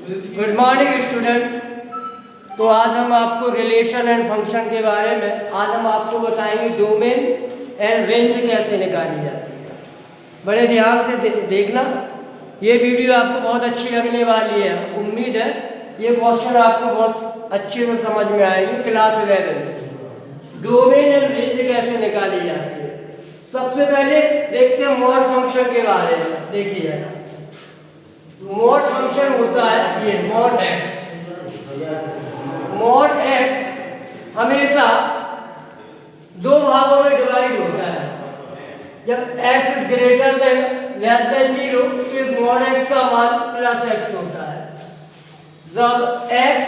Good morning student. तो आज हम आपको रिलेशन एंड फंक्शन के बारे में आज हम आपको बताएंगे डोमेन एंड रेंज कैसे निकाली जाती है। बड़े ध्यान से देखना, ये वीडियो आपको बहुत अच्छी लगने वाली है। उम्मीद है ये क्वेश्चन आपको बहुत अच्छे से समझ में आएगी। क्लास 11 डोमेन एंड रेंज कैसे निकाली जाती है। सबसे पहले देखते हैं मॉड फंक्शन के बारे में। देखिए मॉड फंक्शन होता है ये मॉड एक्स। मॉड एक्स हमेशा दो भागों में डिवाइड होता है। जब x is greater than less than 0 तो इस मॉड एक्स का मान प्लस एक्स होता है। जब x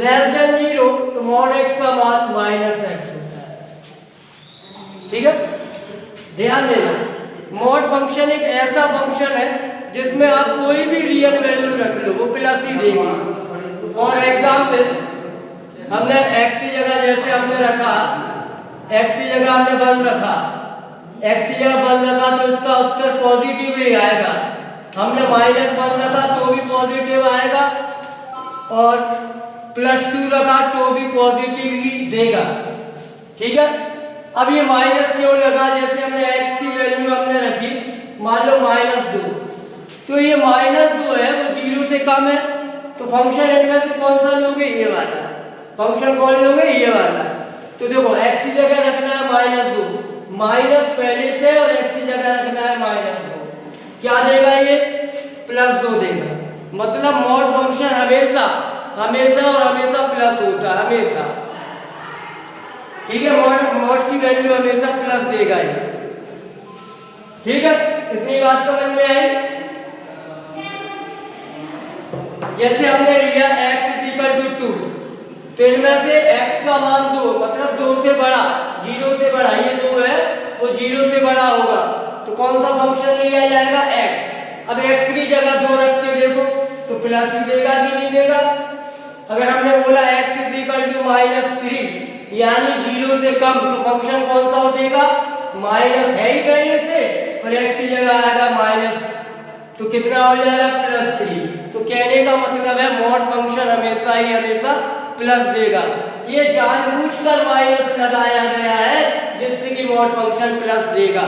लेस देन 0 तो मॉड एक्स का मान माइनस एक्स होता है। ठीक है, ध्यान देना। मॉड फंक्शन एक ऐसा फंक्शन है जिसमें आप कोई भी रियल वैल्यू रख लो वो प्लस ही देगी। फॉर एग्जाम्पल हमने x की जगह जैसे हमने रखा x की जगह हमने 1 रखा, x की जगह 1 रखा तो इसका उत्तर पॉजिटिव ही आएगा। हमने -1 रखा तो भी पॉजिटिव आएगा और +2 रखा तो भी पॉजिटिव ही देगा। ठीक है, अब ये माइनस क्यों लगा? जैसे हमने x की वैल्यू हमने रखी मान लो -2, तो ये -2 है वो 0 से कम है तो फंक्शन इनमें से कौन सा लोगे? ये वाला फंक्शन कौन लोगे? ये वाला। तो देखो x की जगह रखना है -2, माइनस पहले से और x की जगह रखना है -2, क्या देगा? ये +2 देगा। मतलब मॉड फंक्शन हमेशा हमेशा और हमेशा प्लस होता है, हमेशा। ठीक है, मॉड की वैल्यू हमेशा प्लस देगा ये। ठीक है, इतनी बात समझ में आई। जैसे हमने लिया x = 2 तो इनमें से x का मान 2 मतलब 2 से बड़ा, 0 से बड़ा, ये 2 है वो 0 से बड़ा होगा तो कौन सा फंक्शन लिया जाएगा? x। अब x की जगह 2 रख के देखो तो प्लस ही देगा कि नहीं देगा? अगर हमने बोला x = -3 यानी 0 से कम तो फंक्शन कौन सा उठेगा? माइनस है ही पहले से और x की जगह आएगा माइनस, तो कितना हो जाएगा? +3। तो कहने का मतलब है मॉड फंक्शन हमेशा ही हमेशा प्लस देगा। ये जानबूझकर माइनस लगाया गया है जिससे कि मॉड फंक्शन प्लस देगा।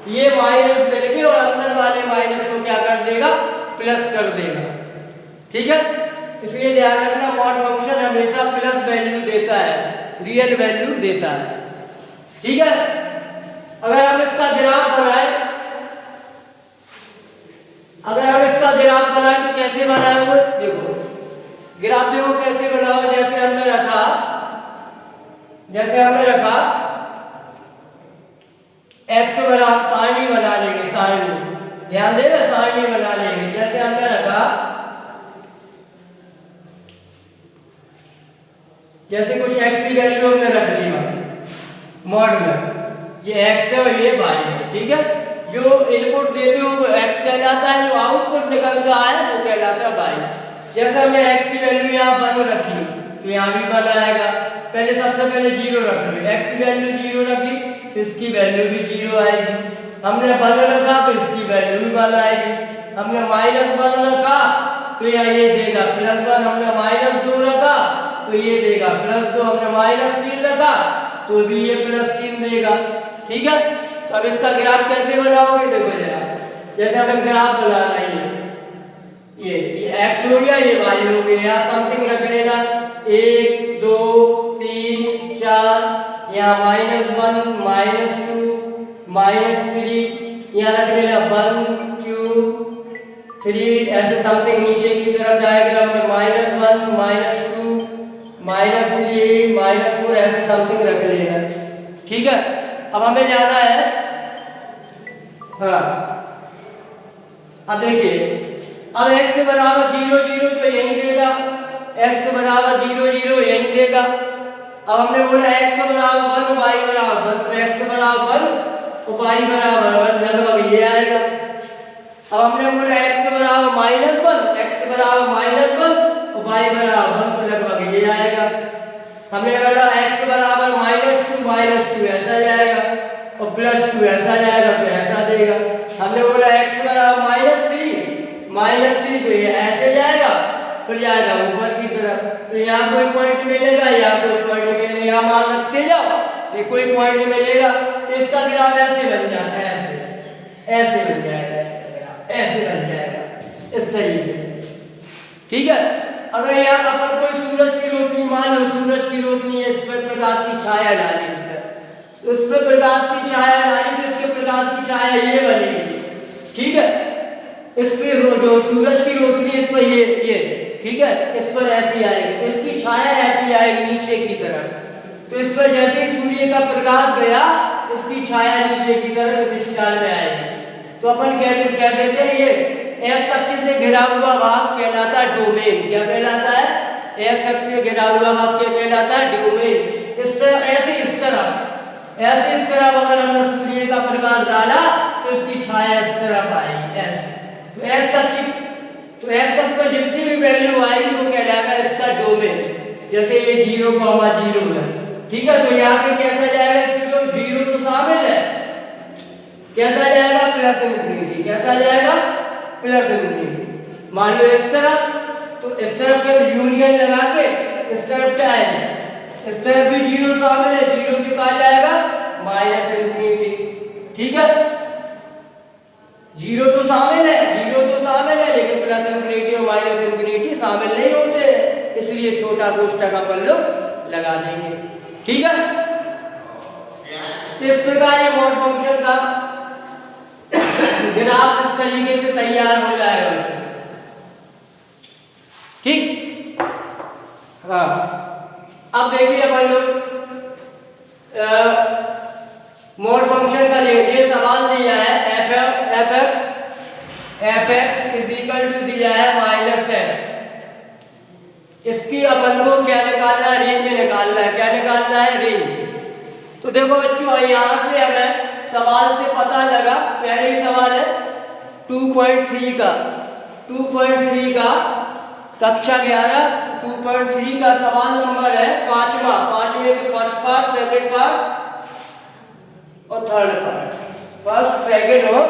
ये माइनस मिलके और अंदर वाले माइनस को क्या कर देगा? प्लस कर देगा। ठीक है, इसलिए ध्यान रखना मॉड फंक्शन हमेशा प्लस वैल्यू देता है, रियल वैल्यू देता है। ठीक है, अगर हम इसका ग्राफ बनाए तो कैसे बनाएंगे? देखो ग्राफ देखो कैसे बनाओ। जैसे हमने रखा x बराबर सारणी बना लेंगे, सारणी, ध्यान देना, सारणी बना लेंगे। जैसे हमने रखा जैसे कुछ x की वैल्यू हमने रख ली मॉड में, ये x है और ये y है। ठीक है, जो इनपुट देते हो वो x कहलाता है, जो आउटपुट निकल कर आया वो कहलाता है y। जैसे हमने x की वैल्यू यहाँ 1 रखी तो यहाँ भी 1 आएगा। पहले सबसे पहले 0 रख लो, x की वैल्यू 0 रखी तो इसकी वैल्यू भी 0 आएगी। हमने 1 रखा तो इसकी वैल्यू भी 1 आएगी। हमने -1 रखा तो यहाँ ये देगा +1। हमने -2 रखा तो ये देगा +2। हमने -3 रखा तो भी ये +3 देगा। ठीक है, तो अब इसका ग्राफ कैसे बनाओगे? देखो जरा, जैसे हमें ग्राफ बनाना है, ये x हो गया, ये y हो गया। यहाँ समथिंग रख लेना 1 2 3 4, यहाँ -1 -2 -3, यहाँ रख लेना 1 2 3, ऐसे समथिंग नीचे की तरफ डायग्राम में -1 -2 -3 -4 ऐसे समथिंग रख लेना। ठीक है, अब हमें जाना है, हाँ अब देखिए, अब x बराबर 0 0 तो यही देगा, x बराबर 0 0 यही देगा। अब हमने बोला x बराबर 1 y बराबर 1 तो x बराबर 1 और y बराबर 1 लगभग ये आएगा। अब हमने बोला x बराबर -1, x बराबर -1 और y बराबर 1 तो लगभग ये आएगा। हमने बोला x बराबर -2 ऐसा जाएगा और +2 ऐसा जाएगा तो ऐसा देगा। हमने बोला x बराबर -3 तो ये ऐसे जाएगा, फिर जाएगा ऊपर की तरफ। तो यहाँ कोई पॉइंट मिलेगा, यहाँ कोई पॉइंट मिलेगा, यहाँ मान रखते जाओ, ये कोई पॉइंट मिलेगा तो इसका ग्राफ ऐसे बन जाता है, ऐसे बन जाएगा, इसका ग्राफ ऐसे बन जाएगा इस तरीके से। ठीक है। अगर यहाँ अपन कोई सूरज की रोशनी, मान लो सूरज की रोशनी है, इस पर प्रकाश की छाया डाली, इस पर तो उस पर प्रकाश की छाया डाली तो इसके प्रकाश की छाया ये बनेगी। ठीक है। इस पर जो सूरज की रोशनी इस पर ये ठीक है, इस पर ऐसी आएगी तो इसकी छाया ऐसी आएगी नीचे की तरफ। तो इस पर जैसे ही सूर्य का प्रकाश गया, इसकी छाया नीचे की तरफ इस स्टार में आएगी। तो अपन कह देते हैं ये एक्स अक्ष से घिरा हुआ भाग कहलाता है डोमेन। क्या कहलाता है? एक्स अक्ष से घिरा हुआ भाग क्या कहलाता है? डोमेन। इस तरह ऐसे इस तरह अगर हमने सूर्य का प्रकाश डाला तो इसकी छाया इस तरफ आएगी ऐसे। तो एक्स अक्ष पर जितनी भी वैल्यू आएगी वो कहलाएगा इसका डोमेन। जैसे ये 0,0 है, ठीक है, तो यहाँ से कैसा जाएगा, इसमें तो 0 तो शामिल है, कैसा जाएगा? Plus infinity. कैसा जाएगा? Plus infinity. मान लो इस तरफ, तो इस तरफ के यूनियन लगा के इस तरफ क्या है, इस तरफ भी 0 शामिल है, 0 से कहा जाएगा माइनस इंफिनिटी। ठीक है। 0 तो शामिल है, लेकिन प्लस इंफिनिटी और माइनस इंफिनिटी शामिल नहीं होते हैं, इसलिए छोटा कोष्ठक अपन लोग लगा देंगे। ठीक है। इस प्रकार ये मॉड फंक्शन का ग्राफ इस तरीके से तैयार हो जाएगा। ठीक। हाँ, अब देखिए अपन लोग मॉड फंक्शन का ये सवाल दिया है, f x is equal to दिया है -x। इसकी अपन को क्या निकालना है? रेंज निकालना है। क्या निकालना है? रेंज। तो देखो बच्चों, यहाँ से हमें सवाल से पता लगा, पहले ही सवाल है 2.3 का कक्षा 11 2.3 का सवाल नंबर है 5वें में फर्स्ट पार्ट, सेकंड पार्ट और थर्ड पार्ट, फर्स्ट सेकंड और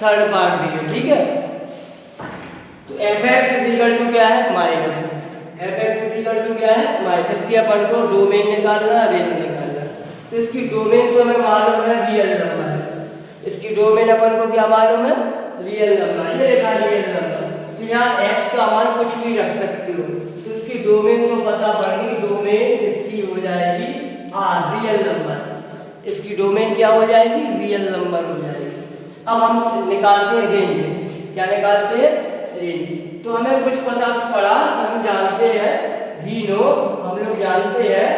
थर्ड पार्ट दिए। ठीक है। तो f x is equal to क्या है? -x। F x is equal to क्या है? माइनस। इसकी अपन को डोमेन निकालना है, रेंज निकालना है। तो इसकी डोमेन तो हमें मालूम है रियल नंबर है, इसकी डोमेन अपन को क्या मालूम है? Real number. ये लिखा रियल नंबर, तो यहाँ x का मान कुछ भी रख सकते हो। तो इसकी डोमेन तो पता पड़ गई, डोमेन इसकी हो जाएगी रियल नंबर। इसकी डोमेन क्या हो जाएगी? रियल नंबर हो जाएगी। अब हम निकालते हैं रेंज। क्या निकालते हैं? रेंज। तो हमें कुछ पता पड़ा, हम जानते हैं वी नो, हम लोग जानते हैं।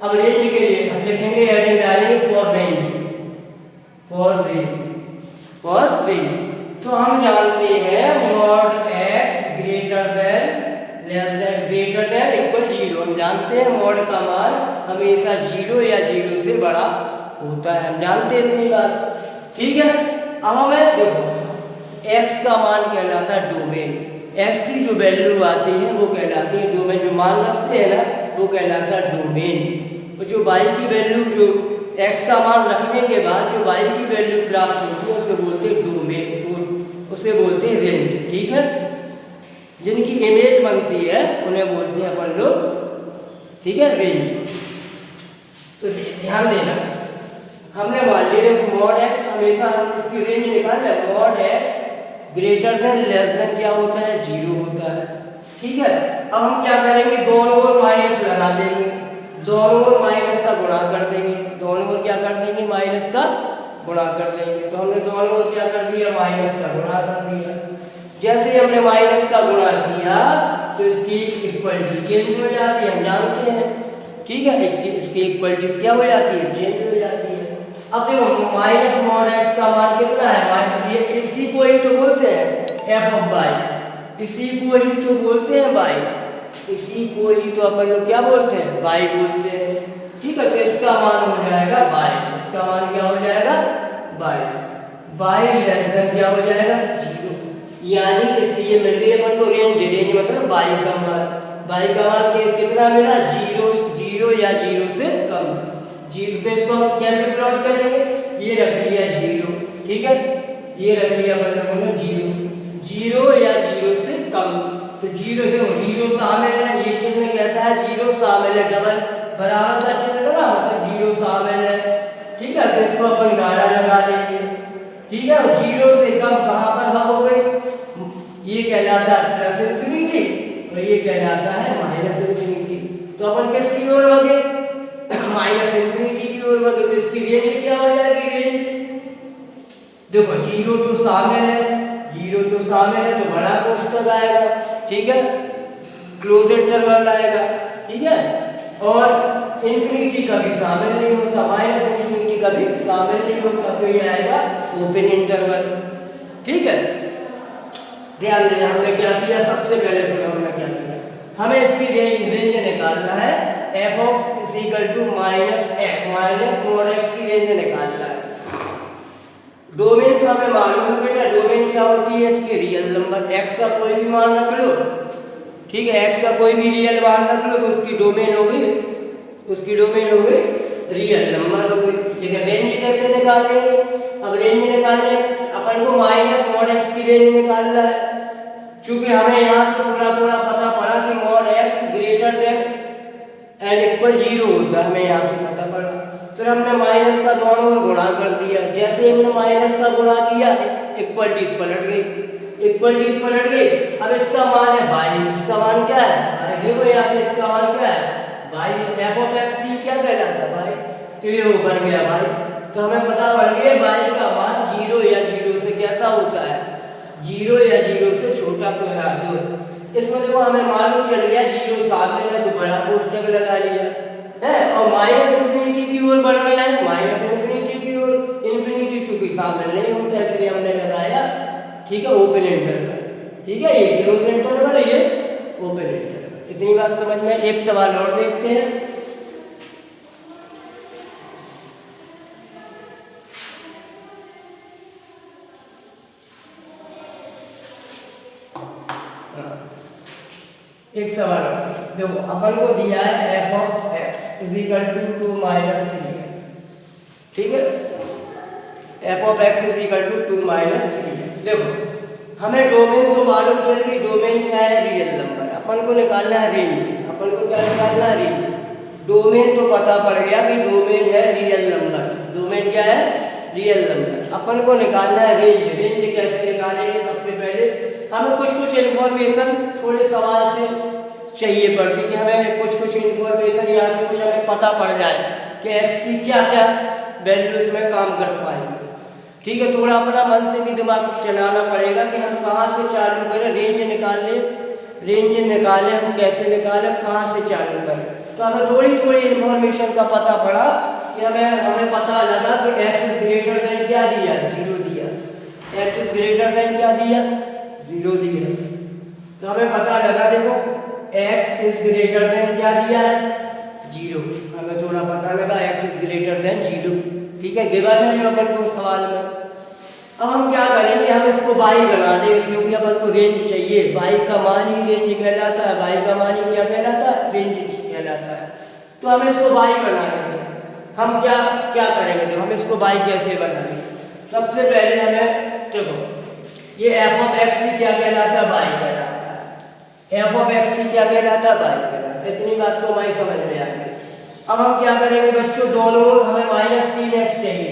अब रेंज के लिए हम लिखेंगे हेडिंग डालेंगे फॉर रेंज। तो हम जानते हैं mod x greater than equal 0। हम जानते हैं मॉड का मान हमेशा 0 या 0 से बड़ा होता है, हम जानते हैं इतनी बात। ठीक है। अब हमें देखो x का मान कहलाता है डोमेन, x की जो वैल्यू आती है वो कहलाती है डोमेन। जो मान रखते हैं ना वो कहलाता है डोमेन। और जो y की वैल्यू, जो x का मान रखने के बाद जो y की वैल्यू प्राप्त होती है उसे बोलते हैं डोमेन, उसे बोलते हैं रेंज। ठीक है। जिनकी इमेज बनती है उन्हें बोलते हैं अपन लोग, ठीक है, रेंज। तो ध्यान देना, हमने मान लिया मॉड x हमेशा हम इसकी रेंज निकाल लें। Mod x greater than less than क्या होता है? 0 होता है। ठीक है। अब हम क्या करेंगे? दोनों ओर माइनस लगा देंगे, दोनों ओर माइनस का गुणा कर देंगे, दोनों ओर क्या कर देंगे? माइनस का गुणा कर देंगे। तो हमने दोनों ओर क्या कर दिया? माइनस का गुणा कर दिया। जैसे ही हमने माइनस का गुणा किया तो इसकी इक्वलिटी चेंज हो जाती है, हम जानते हैं। ठीक है। इसकी इक्वलिटीज क्या हो जाती है? चेंज हो जाती है। अब देखो माइनस मॉड x का मान कितना है? ये इसी को ही तो बोलते हैं f ऑफ y, इसी को ही तो बोलते हैं y, इसी को ही तो अपन लोग क्या बोलते हैं? y बोलते हैं। ठीक है। तो इसका मान हो जाएगा y, इसका मान क्या हो जाएगा? y लेस देन क्या हो जाएगा? 0। यानी इसलिए मिल गई अपन को रेंज। रेंज मतलब y का मान कितना मिला? 0 या 0 से कम। 0। तो इसको हम कैसे प्लॉट करेंगे? ये रख लिया 0, ठीक है, ये रख लिया अपन लोगों ने 0, जीरो या जीरो से कम। तो जीरो देखो, जीरो शामिल है, ये चिन्ह कहता है जीरो शामिल है, डबल बराबर का चिन्ह लगा मतलब जीरो शामिल है। ठीक है, तो इसको अपन गाढ़ा लगा देंगे। ठीक है, जीरो से कम कहाँ पर भाग हो गई, ये कहलाता है प्लस इंफिनिटी और ये कहलाता है माइनस इंफिनिटी। तो अपन किसकी ओर भागे, माइनस इंफिनिटी की ओर भागे। तो इसकी रेंज क्या हो जाएगी, रेंज देखो जीरो तो शामिल है, जीरो तो शामिल है तो बड़ा कोष्ठक आएगा। ठीक है, क्लोज इंटरवल आएगा। ठीक है, और इंफिनिटी कभी शामिल नहीं होता, माइनस इंफिनिटी कभी शामिल नहीं होता, तो ये आएगा ओपन इंटरवल। ठीक है, ध्यान देना हमने क्या किया, सबसे पहले सुनो हमने क्या किया, हमें इसकी रेंज निकालना है f of is equal to minus x minus mod x की रेंज निकालना है। डोमेन तो हमें मालूम है बेटा, डोमेन क्या होती है, इसके रियल नंबर एक्स का कोई भी मान रख लो। ठीक है, एक्स का कोई भी रियल मान रख लो तो उसकी डोमेन हो गई, उसकी डोमेन हो गई रियल नंबर हो गई। ठीक है, रेंज कैसे निकालेंगे, अब रेंज निकालने अपन को माइनस मॉड एक्स की रेंज निकालना है। चूंकि हमें यहाँ से थोड़ा थोड़ा पता पड़ा कि mod x greater than and equal zero होता है, हमें यहाँ से पता पड़ा। फिर हमने माइनस का दोनों ओर गुणा कर दिया, जैसे हमने माइनस का गुणा किया इक्वलिटीज पलट गई, इक्वलिटीज पलट गई। अब इसका मान है बाई, इसका मान क्या है बाई, देखो यहाँ से इसका मान क्या है बाई, एफ ऑफ एक्स क्या कहलाता है बाई, तो ये वो बन गया बाई। तो हमें पता पड़ गया बाई का मान जीरो या जीरो से कैसा होता है, जीरो या जीरो से छोटा तो है दो। इसमें देखो हमें मालूम चल गया जीरो शामिल है तो बड़ा कोष्ठक लगा लिया है, और माइनस इंफिनिटी की ओर बढ़ गया है, माइनस इंफिनिटी की ओर, इंफिनिटी चूंकि शामिल नहीं होता इसलिए हमने लगाया ठीक है ओपन इंटरवल। ठीक है, ये क्लोज इंटरवल, ये ओपन इंटरवल। इतनी बात समझ में। एक सवाल और देखते हैं। एक सवाल देखो, अपन को दिया है f of x is equal to 2 minus 3x। ठीक है, f of x is equal to 2 minus 3x। देखो हमें डोमेन तो मालूम चल गई, डोमेन क्या है रियल नंबर, अपन को निकालना है रेंज, अपन को क्या निकालना है रेंज। डोमेन तो पता पड़ गया कि डोमेन है रियल नंबर, डोमेन क्या है रियल नंबर। अपन को निकालना है रेंज, रेंज कैसे निकालेंगे, सबसे पहले हमें कुछ इन्फॉर्मेशन थोड़े सवाल से चाहिए पड़ती कि हमें कुछ इन्फॉर्मेशन यहाँ से कुछ हमें पता पड़ जाए कि एक्स की क्या क्या वैल्यूज में काम कर पाएंगे। ठीक है, थोड़ा अपना मन से भी दिमाग चलाना पड़ेगा कि हम कहाँ से चालू करें, रेंज निकालें, रेंज निकालें हम कैसे निकालें, कहाँ से चालू करें। तो हमें थोड़ी थोड़ी इन्फॉर्मेशन का पता पड़ा कि हमें पता लगा कि एक्स इज ग्रेटर देन क्या दिया, जीरो दिया, एक्स इज ग्रेटर देन क्या दिया, जीरो दिया। तो हमें पता लगा देखो x इज ग्रेटर देन क्या दिया है, जीरो, हमें थोड़ा पता लगा x is greater than zero. ठीक है, गिवन है जो अपन को सवाल में। अब हम क्या करेंगे, हम इसको बाई बना देंगे क्योंकि अपन को रेंज चाहिए, बाई का मान ही रेंज कहलाता है, बाई का मान ही क्या कहलाता है, रेंज कहलाता है। तो हम इसको बाई बनाएंगे। हम क्या क्या करेंगे, तो हम इसको बाई कैसे बनाएंगे, सबसे पहले हमें देखो ये एफ ऑफ एक्स ही क्या कहलाता है, बाई कहलाता है, एफ ऑफ एक्स ही क्या कहलाता है, बाई कहलाता है। इतनी बात तो हमारी समझ में आ गई। अब हम क्या करेंगे बच्चों, दोनों ओर हमें माइनस 3x चाहिए,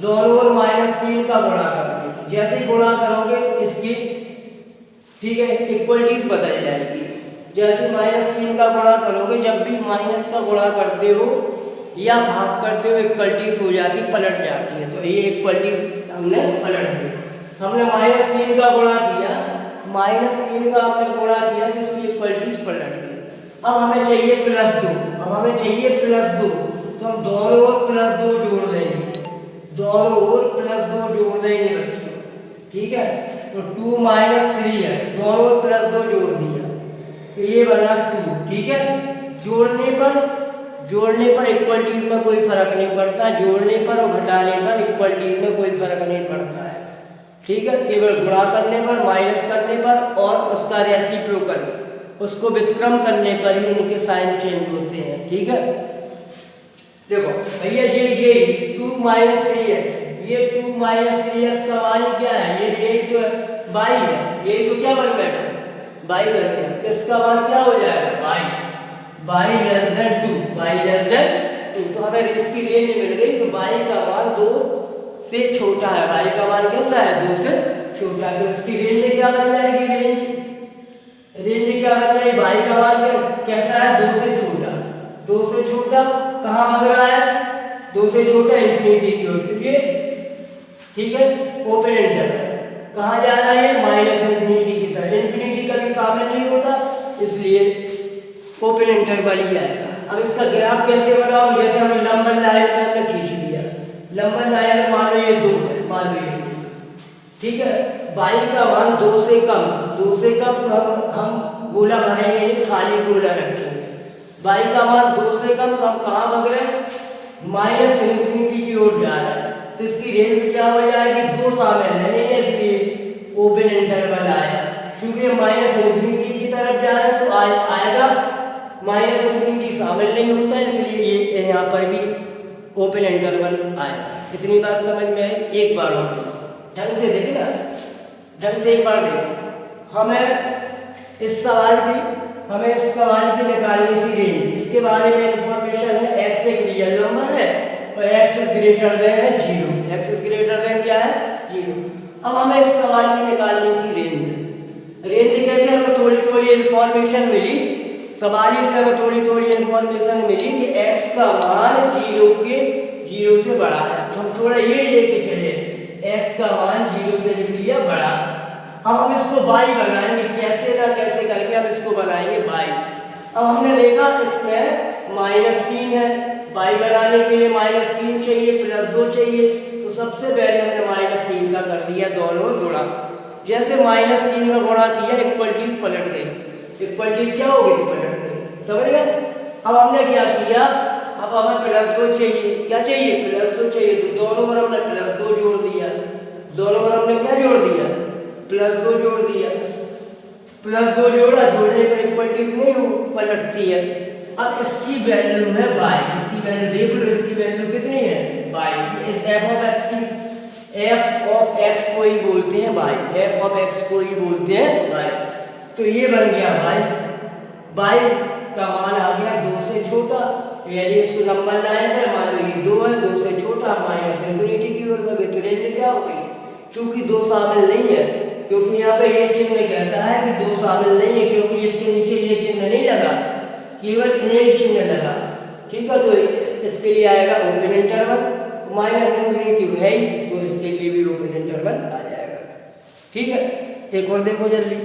दोनों ओर माइनस 3 का गुणा कर देंगे। जैसे ही गुणा करोगे इसकी ठीक है इक्वलिटीज बदल जाएगी। जैसे माइनस 3 का गुणा करोगे, जब भी माइनस का गुणा करते हो या भाग करते हो इक्वलिटीज हो जाती, पलट जाती है। तो ये इक्वलिटीज हमने पलट दी। हमने माइनस 3 का गुणा किया, माइनस 3 का हमने गुणा किया तो इसकी इक्वलिटीज पलट गई। अब हमें चाहिए प्लस 2, अब हमें चाहिए प्लस 2, तो हम दोनों ओर प्लस 2 जोड़ देंगे, दोनों ओर प्लस 2 जोड़ देंगे बच्चों। ठीक है, तो 2 माइनस 3x, दोनों ओर प्लस 2 जोड़ दिया तो ये बना 2। ठीक है, जोड़ने पर इक्वलिटीज में कोई फर्क नहीं पड़ता, जोड़ने पर और घटाने पर इक्वलिटीज में कोई फर्क नहीं पड़ता है। ठीक है, केवल गुणा करने पर, माइनस करने पर और उसका रेसिप्रोकल उसको व्युत्क्रम करने पर ही इनके साइन चेंज होते हैं। ठीक है, देखो भैया ये 2 माइनस 3x, ये 2 माइनस 3x का मान क्या है, ये तो बाई है, ये तो क्या बन बैठा बाई बन गया, तो इसका मान क्या हो जाएगा by, by less than 2, by less than 2। तो हमें इसकी रेंज मिल गई, तो बाई का मान 2 से छोटा है, बाई का मान कैसा है 2 से छोटा है, तो इसकी रेंज क्या बन जाएगी, रेंज क्या बन जाएगी, बाई का मान कैसा है 2 से छोटा, 2 से छोटा कहाँ भाग रहा है, 2 से छोटा इंफिनिटी की ओर, क्योंकि ठीक है ओपन इंटरवल कहाँ जा रहा है माइनस इंफिनिटी की तरफ, इंफिनिटी कभी शामिल नहीं होता इसलिए ओपन इंटरवल ही आएगा। अब इसका ग्राफ कैसे बनाओ, जैसे हमने लंबन लाइन में हमने खींच लिया, लंबन लाइन में मान लो ये 2 है, मान लो ये 2, ठीक है, बाई का मान 2 से कम, 2 से कम तो हम गोला भरेंगे, खाली गोला रखेंगे, बाई का मान 2 से कम तो हम कहाँ भाग रहे हैं माइनस इंफिनिटी की ओर जा रहे हैं, तो इसकी रेंज क्या हो जाएगी 2 शामिल है नहीं, इसलिए ओपन इंटरवल आया, चूंकि माइनस इंफिनिटी की तरफ जा रहे हैं तो आएगा माइनस इंफिनिटी शामिल नहीं होता है, इसलिए ये यहाँ पर भी ओपन इंटरवल आएगा। कितनी बात समझ में आई, एक बार और ढंग से देखे ना, ढंग से एक बार देखो, हमें इस सवाल की निकालनी थी रेंज, इसके बारे में इंफॉर्मेशन है, एक्स एक रियल नंबर है और x is greater than 0, x is greater than क्या है 0। अब हमें इस सवाल की निकालनी थी रेंज कैसे, हमें थोड़ी थोड़ी इंफॉर्मेशन मिली, सवाल से हमें थोड़ी थोड़ी इंफॉर्मेशन मिली कि x का मान 0 से बड़ा है, तो हम थोड़ा ये लेके चले, x का मान 0 से लिख लिया बड़ा। अब हम इसको बाई बनाएंगे, कैसे ना कैसे करके हम इसको बनाएंगे बाई। अब हमने देखा इसमें -3 है, बाई बनाने के लिए -3 चाहिए +2 चाहिए, तो सबसे पहले हमने -3 का कर दिया दोनों गुणा, जैसे -3 का गुणा किया इक्वलिटीज पलट गई, इक्वलिटीज क्या हो गई पलट गई, समझ गए। अब हमने क्या किया, अब हमें +2 चाहिए, क्या चाहिए +2 चाहिए, तो दोनों ओर हमने +2 जोड़ दिया, दोनों ओर हमने क्या जोड़ दिया +2 जोड़ दिया, +2 जोड़ा, जोड़ने पर इक्वलिटीज नहीं पलटती है। अब इसकी वैल्यू है बाई, इसकी वैल्यू देख लो, इसकी वैल्यू कितनी है बाई, इस f ऑफ x की, f ऑफ x को ही बोलते हैं बाई, f ऑफ x को ही बोलते हैं बाई, तो ये बन गया बाई का मान आ गया 2 से छोटा, यानी इसको नंबर लाइन पर मान लो ये 2 है, 2 से छोटा माइनस इंफिनिटी की ओर बढ़ गए, तो रेंज क्या हो गई, चूंकि 2 शामिल नहीं है, क्योंकि यहाँ पे ये चिन्ह कहता है कि 2 शामिल नहीं है, क्योंकि इसके नीचे ये चिन्ह नहीं लगा, केवल एक चिन्ह लगा, ठीक है, तो इसके लिए आएगा ओपन इंटरवल, माइनस इंफिनिटी है ही, तो इसके लिए भी ओपन इंटरवल आ जाएगा, ठीक है। एक और देखो जल्दी,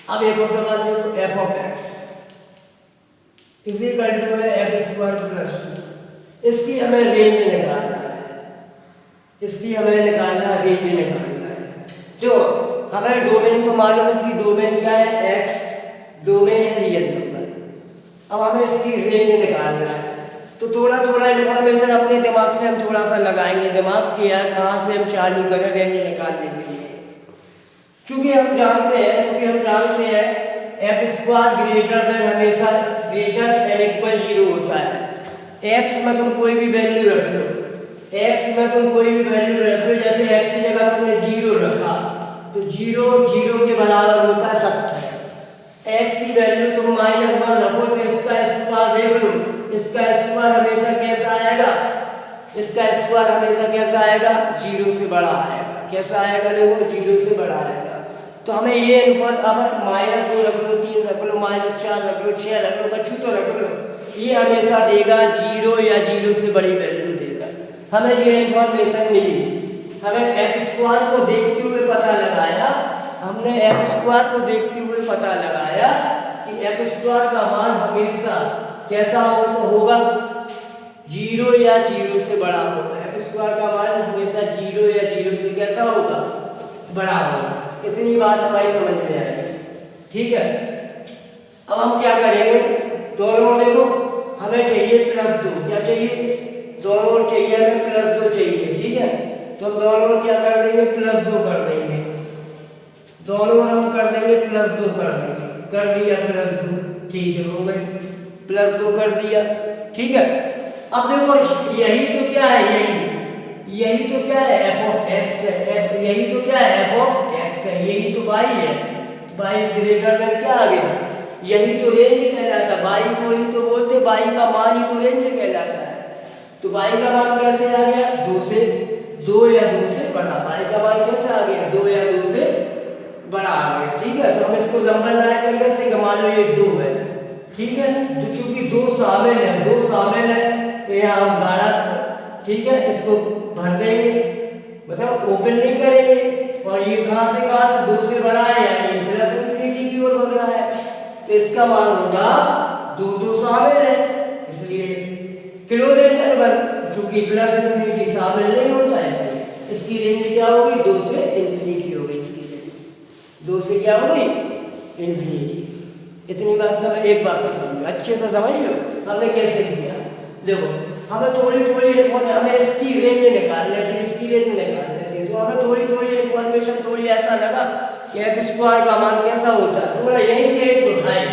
अब एक और सवाल देखो, f of x equal to है x² + 2, इसकी हमें रेंज निकालना है, इसकी हमें निकालना है, रेंज निकालना है, जो हमें डोमेन तो मालूम है, इसकी डोमेन क्या है x, डोमेन है रियल नंबर, अब हमें इसकी रेंज निकालना है, तो थोड़ा थोड़ा इन्फॉर्मेशन अपने दिमाग से हम थोड़ा सा लगाएंगे, दिमाग की यार कहाँ से हम चालू करें रेंज निकालने के लिए, क्योंकि हम जानते हैं f² ग्रेटर देन हमेशा ग्रेटर एंड इक्वल 0 होता है, x में तुम कोई भी वैल्यू रख लो, जैसे x की जगह तुमने 0 रखा, तो 0 के बराबर होता है 70, x की वैल्यू तुम -1 रखो तो इसका स्क्वायर देख लो, इसका स्क्वायर हमेशा कैसा आएगा, इसका स्क्वायर हमेशा कैसा आएगा 0 से बड़ा आएगा, कैसा आएगा देखो 0 से बड़ा आएगा, तो हमें ये अब -2 रख लो, 3 रख लो, -4 रख लो, 6 रख लो, कछु तो रख लो, ये हमेशा देगा 0 या 0 से बड़ी वैल्यू देगा। हमें ये इन्फॉर्मेशन मिली, हमें x² को देखते हुए पता लगाया, हमने x² को देखते हुए पता लगाया कि x² का मान हमेशा कैसा होगा 0 या 0 से बड़ा होगा, x² का मान हमेशा 0 या 0 से कैसा होगा बड़ा होगा। इतनी बात हमारी समझ में आई, ठीक है। अब हम क्या करेंगे, दोनों देखो हमें चाहिए +2, क्या चाहिए दोनों चाहिए, हमें +2 चाहिए, ठीक है, तो हम दोनों क्या कर देंगे +2 कर देंगे, दोनों हम कर देंगे +2 कर देंगे, कर दिया +2, ठीक है हो गई। +2 कर दिया, ठीक है। अब देखो यही तो क्या है, यही तो क्या है f(x) है, यही तो क्या है f(x) है, यही तो y है। y इज ग्रेटर देन क्या आ गया, यही तो रेंज कहलाता है। y को ही तो बोलते, y का मान ही तो रेंज कहलाता है। तो y का मान कैसे आ गया, 2 या 2 से बड़ा। y का मान कैसे आ गया, 2 या 2 से बड़ा आ गया, ठीक है। तो हम इसको लंबन लाइन में कैसे, मान लो ये 2 है, ठीक है। तो चूंकि 2 शामिल है तो यहाँ हम 12, ठीक है, इसको भर देंगे, मतलब ओपन नहीं करेंगे। और ये कहाँ से 2 से बड़ा है, यानी +∞ की ओर बढ़ रहा है, तो इसका मान होगा 2 शामिल है, इसलिए क्लोज इंटरवल। चूंकि +∞ शामिल नहीं होता है, इसलिए इसकी रेंज क्या होगी, 2 से ∞ होगी। इसकी रेंज 2 से क्या होगी, ∞। इतनी बात समझ, एक बार फिर समझो, अच्छे से समझ लो हमने कैसे किया। देखो हमें थोड़ी हमें इसकी रेंज निकालनी थी, इसकी रेंज निकालनी थी, तो हमें थोड़ी इन्फॉर्मेशन थोड़ी ऐसा लगा कि x² का मान कैसा होता है। थोड़ा यहीं से हिंट उठाए,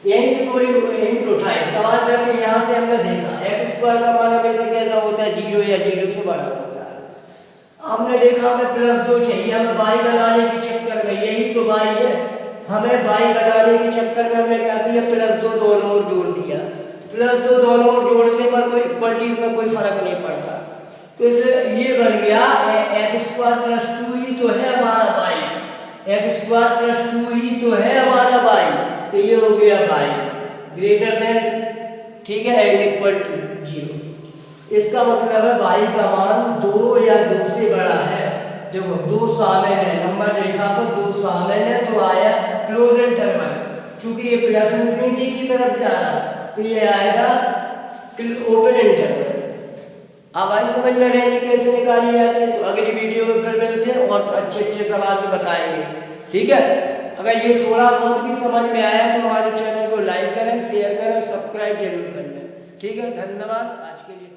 यहीं से थोड़ी हिंट उठाए। सवाल वैसे यहाँ से हमने देखा x² का मान हमेशा कैसा होता है, 0 या 0 से बड़ा होता है। हमने देखा हमें +2 चाहिए, हमें y बनाने के चक्कर में, यही तो y है, हमें y बनाने के चक्कर में हमने क्या किया, +2 दोनों ओर जोड़ दिया। +2 दोनों ओर जोड़ने पर कोई इक्वलिटीज में कोई फर्क नहीं पड़ता, तो इसे ये बन गया x² + 2 ही तो है हमारा y, x² + 2 ही तो है हमारा y, तो ये हो गया y ग्रेटर देन, ठीक है, एंड इक्वल टू 0। इसका मतलब है y का मान 2 या 2 से बड़ा है। जब 2 शामिल है, नंबर रेखा पर 2 शामिल है, तो आया क्लोज इंटरवल। चूंकि ये +∞ की तरफ जा रहा है, तो ये आएगा ओपन इंटरवल। अब आई समझ में रेंज कैसे निकाली जाती है। तो अगली वीडियो में फिर मिलते हैं और अच्छे सवाल भी बताएंगे, ठीक है। अगर ये थोड़ा बहुत भी समझ में आया तो हमारे चैनल को लाइक करें, शेयर करें, सब्सक्राइब जरूर कर लें, ठीक है। धन्यवाद आज के लिए।